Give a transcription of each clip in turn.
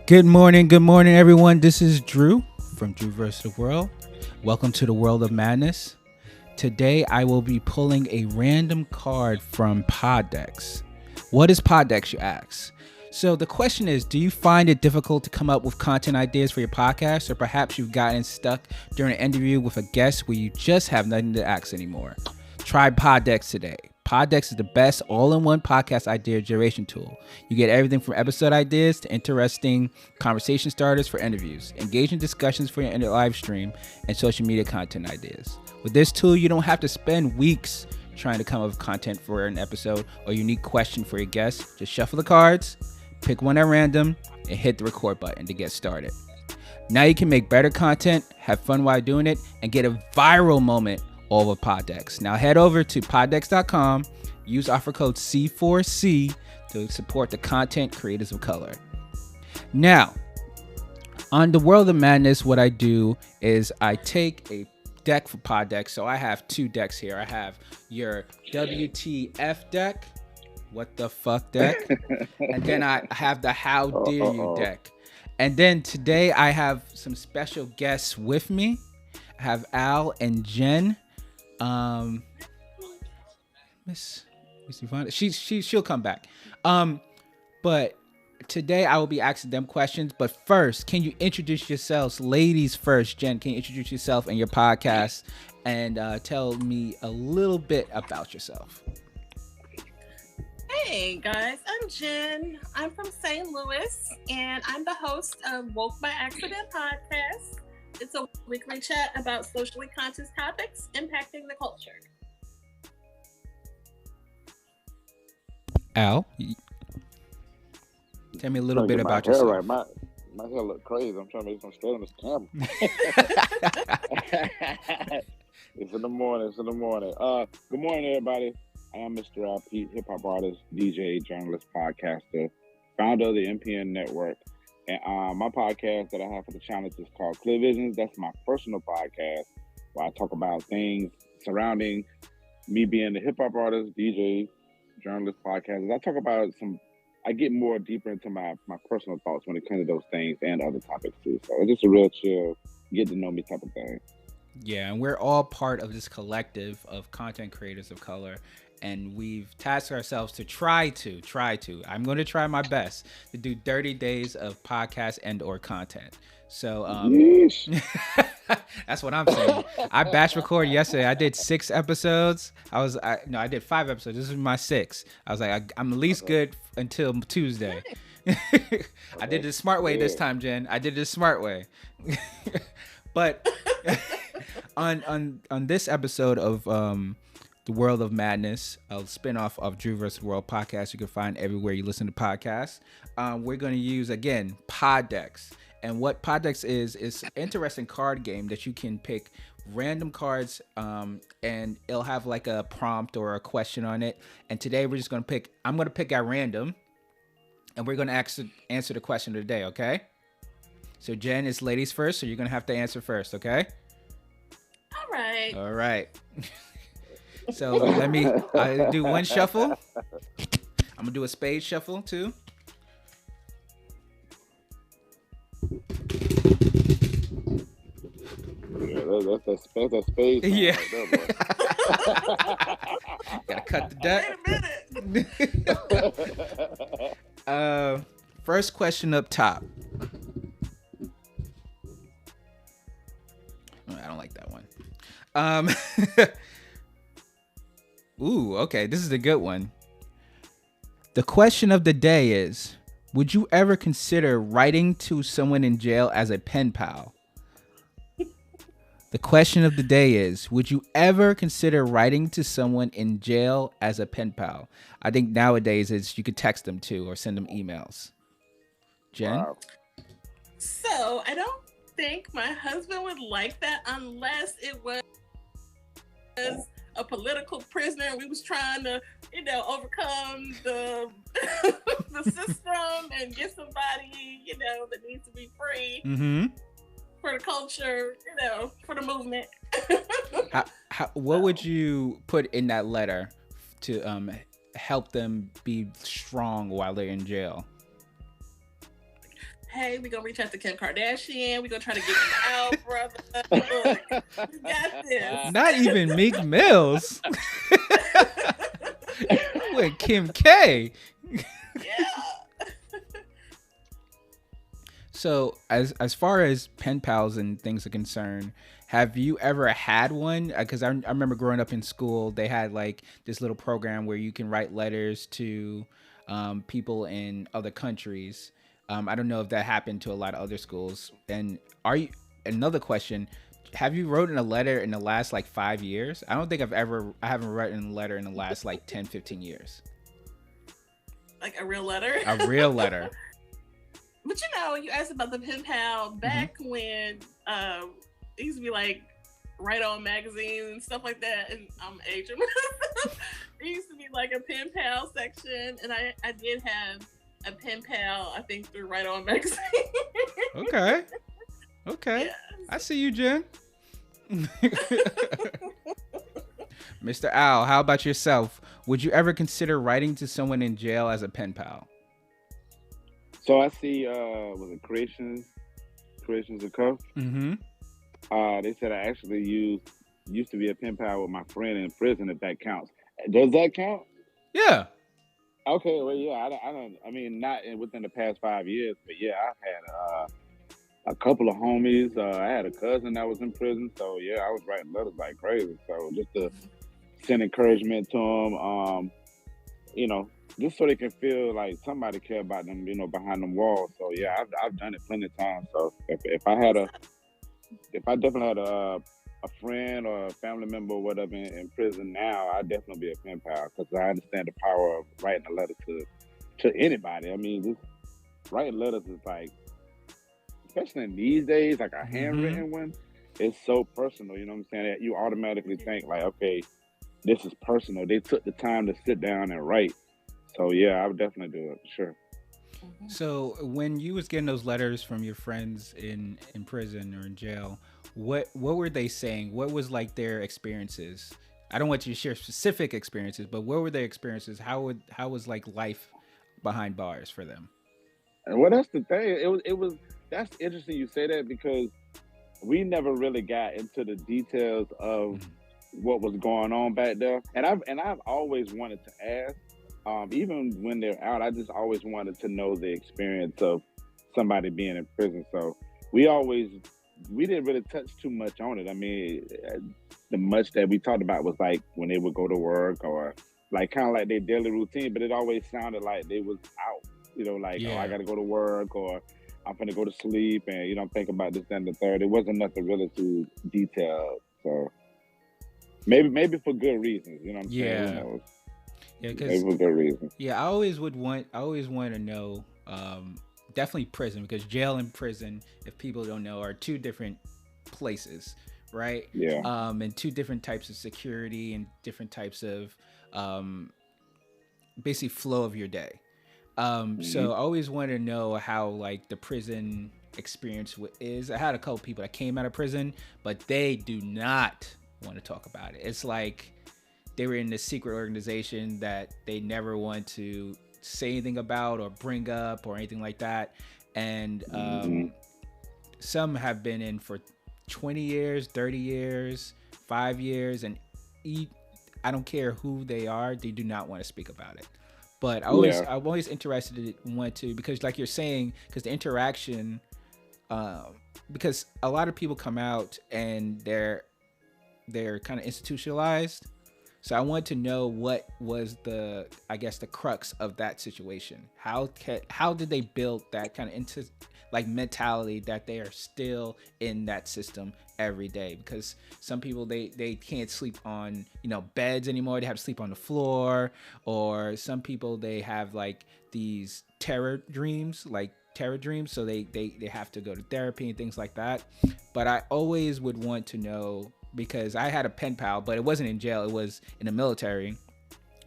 Good morning, everyone. This is Drew from Drew vs. the World. Welcome to the World of Madness. Today, I will be pulling a random card from Podex. What is Podex, you ask? So the question is, do you find it difficult to come up with content ideas for your podcast, or perhaps you've gotten stuck during an interview with a guest where you just have nothing to ask anymore? Try Podex today. Podex is the best all-in-one podcast idea generation tool. You get everything from episode ideas to interesting conversation starters for interviews, engaging discussions for your live stream, and social media content ideas. With this tool, you don't have to spend weeks trying to come up with content for an episode or unique question for your guests. Just shuffle the cards, pick one at random, and hit the record button to get started. Now you can make better content, have fun while doing it, and get a viral moment all with Podex. Now head over to podex.com, use offer code C4C to support the content creators of color. Now, on the World of Madness, what I do is I take a deck for Podex. So I have two decks here. I have your WTF deck, what the fuck deck, and then I have the How Dare You deck. And then today I have some special guests with me. I have Al and Jen. Miss Evenah, she'll come back. But today I will be asking them questions. But first, can you introduce yourselves, ladies first? Jen, can you introduce yourself and your podcast and tell me a little bit about yourself? Hey guys, I'm Jen. I'm from St. Louis, and I'm the host of Woke by Accident podcast. It's a weekly chat about socially conscious topics impacting the culture. Al, tell me a little bit about yourself. Right. My hair look crazy. I'm trying to make some straight on this camera. It's in the morning. Good morning, everybody. I am Mr. Pete, hip hop artist, DJ, journalist, podcaster, founder of the NPN network. And my podcast that I have for the channel is called Clear Visions. That's my personal podcast where I talk about things surrounding me being a hip hop artist, DJ, journalist, podcaster. I get more deeper into my personal thoughts when it comes to those things and other topics too. So it's just a real chill, get to know me type of thing. Yeah, and we're all part of this collective of content creators of color. And we've tasked ourselves to try to. I'm going to try my best to do 30 days of podcast and or content. So that's what I'm saying. I batch recorded yesterday. I did 6 episodes. I did 5 episodes. This is my 6th. I was like, I'm at least good until Tuesday. I did it the smart way this time, Jen. I did it the smart way. But on this episode of The World of Madness, a spinoff of Drew vs. World podcast you can find everywhere you listen to podcasts. We're going to use, again, Podex. And what Podex is an interesting card game that you can pick random cards and it'll have like a prompt or a question on it. And today we're just going to I'm going to pick at random and we're going to answer the question of the day, okay? So Jen, it's ladies first, so you're going to have to answer first, okay? All right. So let me do one shuffle. I'm gonna do a spade shuffle too. Yeah, that's a spade. Yeah. Right there, Gotta cut the deck. Wait a minute. First question up top. I don't like that one. Ooh, okay, this is a good one. The question of the day is, would you ever consider writing to someone in jail as a pen pal? The question of the day is, would you ever consider writing to someone in jail as a pen pal? I think nowadays you could text them too or send them emails. Jen? Wow. So I don't think my husband would like that unless it was a political prisoner. We was trying to, overcome the the system and get somebody, that needs to be free for the culture, for the movement. What would you put in that letter to help them be strong while they're in jail? hey, we're gonna reach out to Kim Kardashian. We're gonna try to get him out, brother. Look, we got this. Not even Meek Mills. With Kim K. Yeah. So as far as pen pals and things are concerned, have you ever had one? Because I remember growing up in school, they had like this little program where you can write letters to people in other countries. I don't know if that happened to a lot of other schools. And another question, have you written a letter in the last like 5 years? I don't think I haven't written a letter in the last like 10, 15 years. Like a real letter? A real letter. But you asked about the pen pal back when it used to be like Right On magazine and stuff like that, and I'm aging. There used to be like a pen pal section, and I did have a pen pal, I think, through Right On magazine. Okay. Yeah. I see you, Jen. Mr. Al, how about yourself? Would you ever consider writing to someone in jail as a pen pal? So I see, was it Creations of Cuff? Mm-hmm. They said I actually used to be a pen pal with my friend in prison, if that counts. Does that count? Yeah. Okay, well, yeah, I mean, not within the past 5 years, but yeah, I've had a couple of homies. I had a cousin that was in prison, so yeah, I was writing letters like crazy. So just to send encouragement to them, just so they can feel like somebody care about them, behind them walls. So yeah, I've done it plenty of times. So if I definitely had a friend or a family member or whatever in prison now, I'd definitely be a pen pal because I understand the power of writing a letter to anybody. I mean, just writing letters is like, especially in these days, like a handwritten one, it's so personal. You know what I'm saying? That you automatically think like, okay, this is personal. They took the time to sit down and write. So yeah, I would definitely do it, sure. So when you was getting those letters from your friends in prison or in jail, what were they saying? What was like their experiences? I don't want you to share specific experiences, but what were their experiences? How was like life behind bars for them? Well, that's the thing. That's interesting you say that because we never really got into the details of what was going on back there. And I've always wanted to ask. Even when they're out, I just always wanted to know the experience of somebody being in prison. So we didn't really touch too much on it. I mean, the much that we talked about was like when they would go to work or like kind of like their daily routine, but it always sounded like they was out, oh, I got to go to work or I'm going to go to sleep and, think about this, that, and the third. It wasn't nothing really too detailed. So maybe for good reasons, you know what I'm saying? Who knows? Yeah, because good reason. Yeah, I always want to know, definitely prison, because jail and prison, if people don't know, are two different places, right? Yeah. And two different types of security and different types of basically flow of your day. So I always want to know how like the prison experience is. I had a couple people that came out of prison, but they do not want to talk about it. It's like they were in this secret organization that they never want to say anything about or bring up or anything like that. And some have been in for 20 years, 30 years, 5 years, and I don't care who they are, they do not want to speak about it. But I'm always interested in because like you're saying, because the interaction, because a lot of people come out and they're kind of institutionalized. So I want to know what was the crux of that situation. How did they build that kind of mentality that they are still in that system every day? Because some people they can't sleep on beds anymore. They have to sleep on the floor, or some people they have like these terror dreams. So they have to go to therapy and things like that. But I always would want to know, because I had a pen pal, but it wasn't in jail, it was in the military,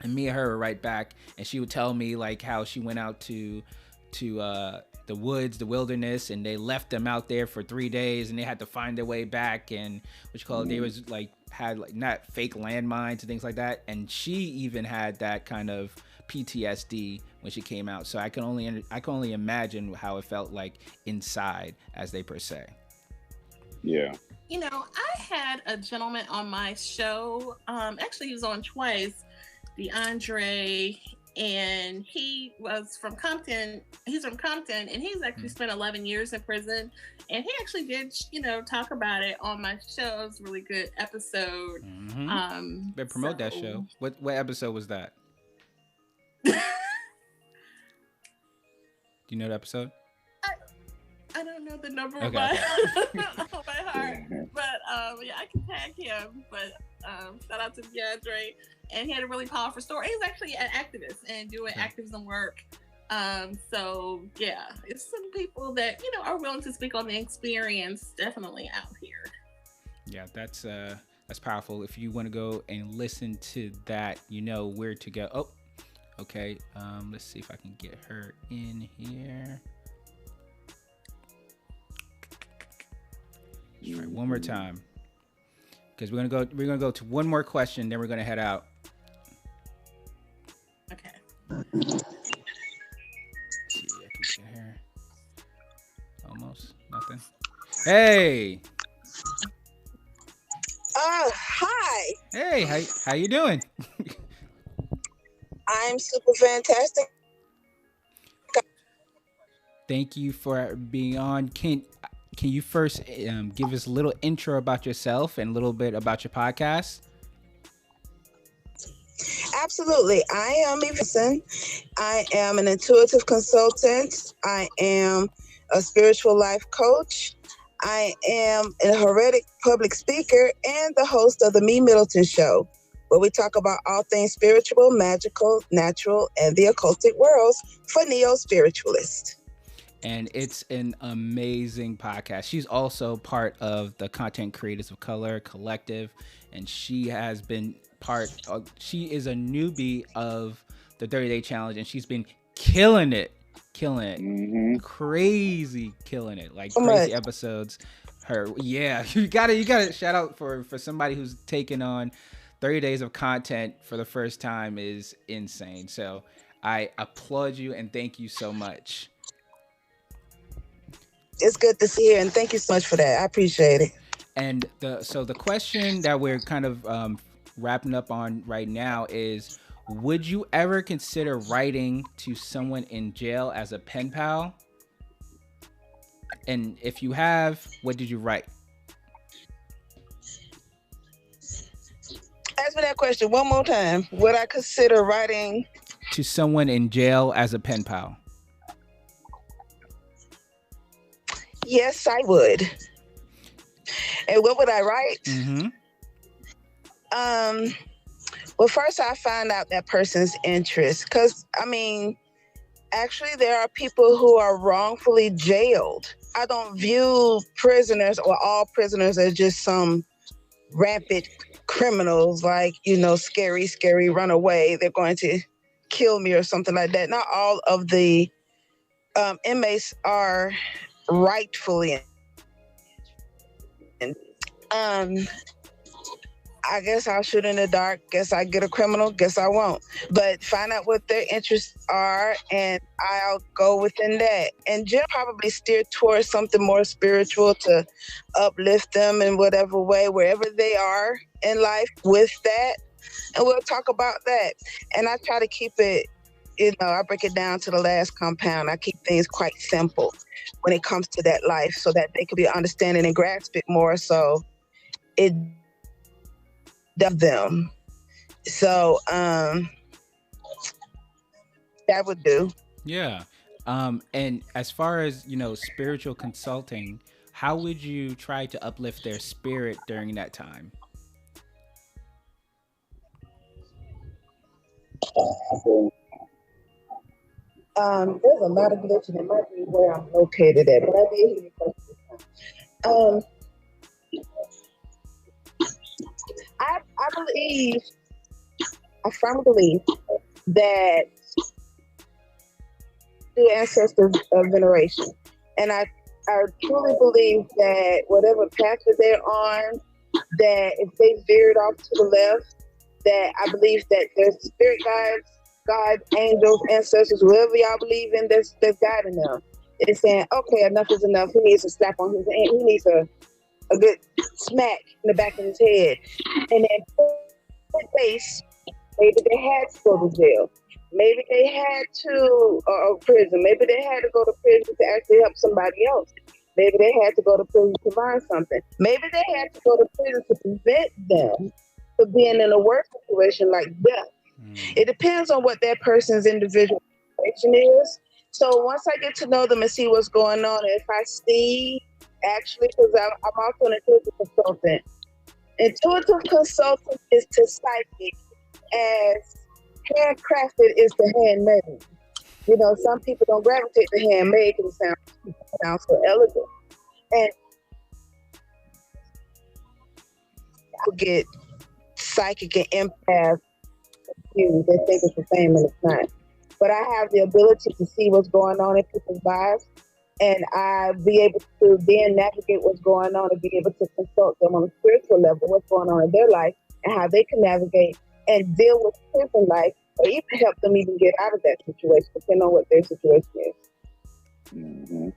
and me and her were right back, and she would tell me like how she went out to the woods, the wilderness, and they left them out there for 3 days, and they had to find their way back, and they was like had like not fake landmines and things like that, and she even had that kind of PTSD when she came out. So I can only imagine how it felt like inside, as they per se. Yeah. You know, I had a gentleman on my show. Actually, he was on twice, DeAndre, and he was from Compton. He's from Compton, and he's actually spent 11 years in prison. And he actually did, talk about it on my show. It was a really good episode. But promote that show. What episode was that? Do you know the episode? I don't know the number by heart, but yeah, I can tag him. But shout out to DeAndre, and he had a really powerful story. He's actually an activist and doing activism work. So yeah, it's some people that are willing to speak on the experience. Definitely out here. Yeah, that's powerful. If you want to go and listen to that, you know where to go. Oh, okay. Let's see if I can get her in here. All right, one more time, because we're gonna go to one more question, then we're gonna head out. Okay. Let's see, I can get her. Almost nothing. Hey. Hi. Hey, how you doing? I'm super fantastic. Thank you for being on. Can you first give us a little intro about yourself and a little bit about your podcast? Absolutely. I am Evenah. I am an intuitive consultant. I am a spiritual life coach. I am a heretic public speaker and the host of the Me Middleton Show, where we talk about all things spiritual, magical, natural, and the occultic worlds for neo-spiritualists. And it's an amazing podcast. She's also part of the Content Creators of Color Collective, and she has been she is a newbie of the 30-Day Challenge, and she's been killing it. Crazy killing it, like crazy episodes. You gotta shout out for somebody who's taken on 30 days of content for the first time is insane. So I applaud you and thank you so much. It's good to see you, and thank you so much for that. I appreciate it. And the question that we're kind of wrapping up on right now is, would you ever consider writing to someone in jail as a pen pal? And if you have, what did you write? Ask me that question one more time. Would I consider writing to someone in jail as a pen pal? Yes, I would. And what would I write? Well, first I find out that person's interest, because actually there are people who are wrongfully jailed. I don't view prisoners or all prisoners as just some rampant criminals, like, scary, run away, they're going to kill me or something like that. Not all of the inmates are rightfully. I guess I'll shoot in the dark. Guess I get a criminal. Guess I won't. But find out what their interests are, and I'll go within that. And Jim probably steer towards something more spiritual to uplift them in whatever way, wherever they are in life with that. And we'll talk about that. And I try to keep it, I break it down to the last compound. I keep things quite simple when it comes to that life, so that they could be understanding and grasp it more. So it does them. So that would do. Yeah. And as far as, spiritual consulting, how would you try to uplift their spirit during that time? There's a lot of glitching. It might be where I'm located at, but I did hear your question. I firmly believe that the ancestors of veneration, and I truly believe that whatever path that they're on, that if they veered off to the left, that I believe that their spirit guides God, angels, ancestors, whoever y'all believe in, that's guiding them. It's saying, okay, enough is enough. He needs a slap on his hand. He needs a good smack in the back of his head. And then face, maybe they had to go to jail. Maybe they had to prison. Maybe they had to go to prison to actually help somebody else. Maybe they had to go to prison to learn something. Maybe they had to go to prison to prevent them from being in a worse situation like death. It depends on what that person's individual situation is. So once I get to know them and see what's going on, if I see, actually, because I'm also an intuitive consultant. Intuitive consultant is to psychic as handcrafted is to handmade. You know, some people don't gravitate to handmade because it sounds so elegant. And people get psychic and empath confused. They think it's the same and it's not. But I have the ability to see what's going on in people's lives, and I be able to then navigate what's going on and be able to consult them on a spiritual level, what's going on in their life and how they can navigate and deal with prison life, or even help them even get out of that situation, depending on what their situation is. Mm-hmm.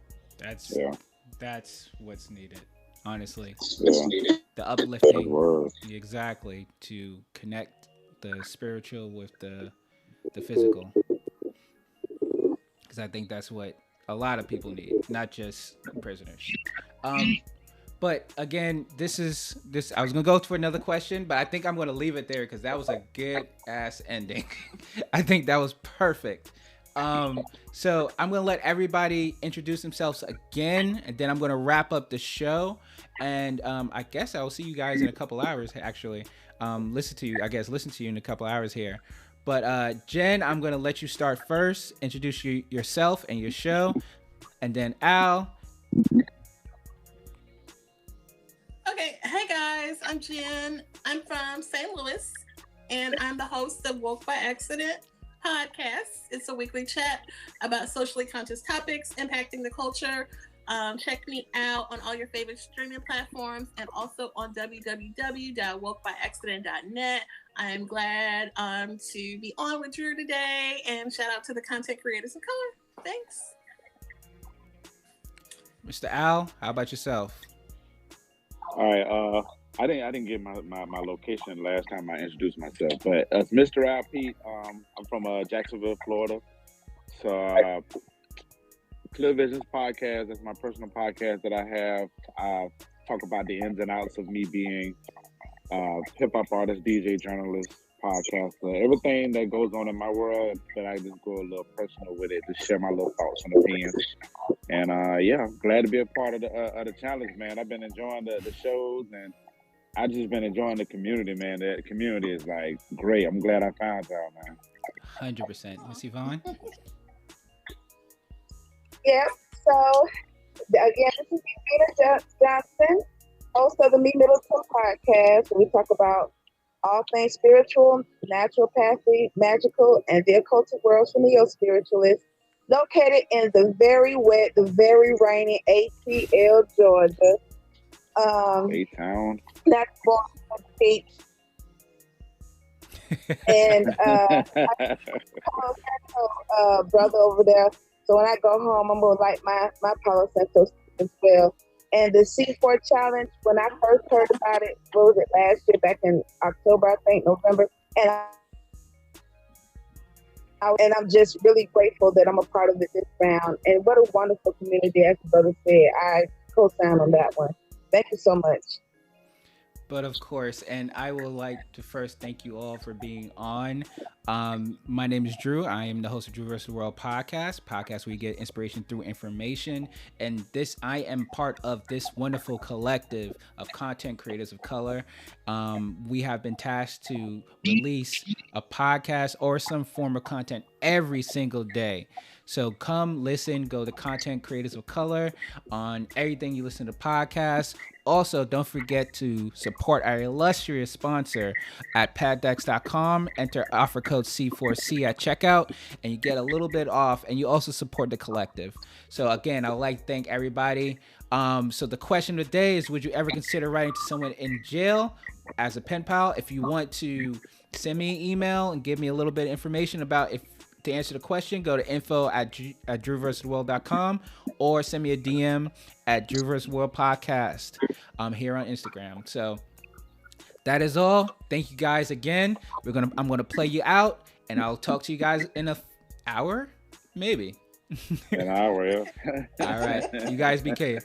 That's what's needed, honestly. Yeah. The uplifting, Word. exactly, to connect the spiritual with the physical, because I think that's what a lot of people need, not just prisoners. But again, this. I was gonna go for another question, but I think I'm gonna leave it there because that was a good ass ending. I think that was perfect. So I'm gonna let everybody introduce themselves again, and then I'm gonna wrap up the show. And I guess I will see you guys in a couple hours. Actually, listen to you in a couple hours here. But Jen, I'm gonna let you start first. Introduce yourself and your show, and then Al. Okay, hey guys, I'm Jen. I'm from St. Louis, and I'm the host of Woke by Accident podcast. It's a weekly chat about socially conscious topics impacting the culture. Check me out on all your favorite streaming platforms and also on www.wokebyaccident.net. I am glad to be on with Drew today, and shout out to the content creators of color. Thanks. Mr. Al, how about yourself? All right. I didn't get my location last time I introduced myself, but as Mr. Al Pete, I'm from Jacksonville, Florida. So Clear Visions podcast. That's my personal podcast that I have. I talk about the ins and outs of me being hip hop artist, DJ, journalist, podcaster, everything that goes on in my world. But I just go a little personal with it to share my little thoughts and opinions. And yeah, glad to be a part of the challenge, man. I've been enjoying the shows, and I just been enjoying the community, man. The community is like great. I'm glad I found y'all, man. 100%. Miss Yvonne? Yep. So again, this is Evenah Johnson, host of the Me Middleton podcast, where we talk about all things spiritual, naturopathy, magical, and the occultic worlds from the neo-spiritualists. Located in the very wet, the very rainy ATL, Georgia. A-Town. Not born on the beach. And brother over there. So when I go home, I'm gonna light my Palo Santo as well. And the C4 challenge, when I first heard about it, what was it, last year, back in October, I think, November, and I'm just really grateful that I'm a part of it this round. And what a wonderful community, as the brother said. I co-sign on that one. Thank you so much. But of course, and I would like to first thank you all for being on. My name is Drew. I am the host of Drew vs. the World podcast where you get inspiration through information. And I am part of this wonderful collective of content creators of color. We have been tasked to release a podcast or some form of content every single day. So come listen, go to Content Creators of Color on everything you listen to podcasts. Also, don't forget to support our illustrious sponsor at paddex.com. Enter offer code C4C at checkout, and you get a little bit off, and you also support the collective. So again, I'd like to thank everybody. So the question of the day is, would you ever consider writing to someone in jail as a pen pal? If you want to send me an email and give me a little bit of information about if to answer the question. Go to info@drewversustheworld.com or send me a DM at Drew vs. World Podcast here on Instagram. So that is all. Thank you guys again. I'm gonna play you out, and I'll talk to you guys in an hour, maybe. An hour, yeah. All right. You guys be safe.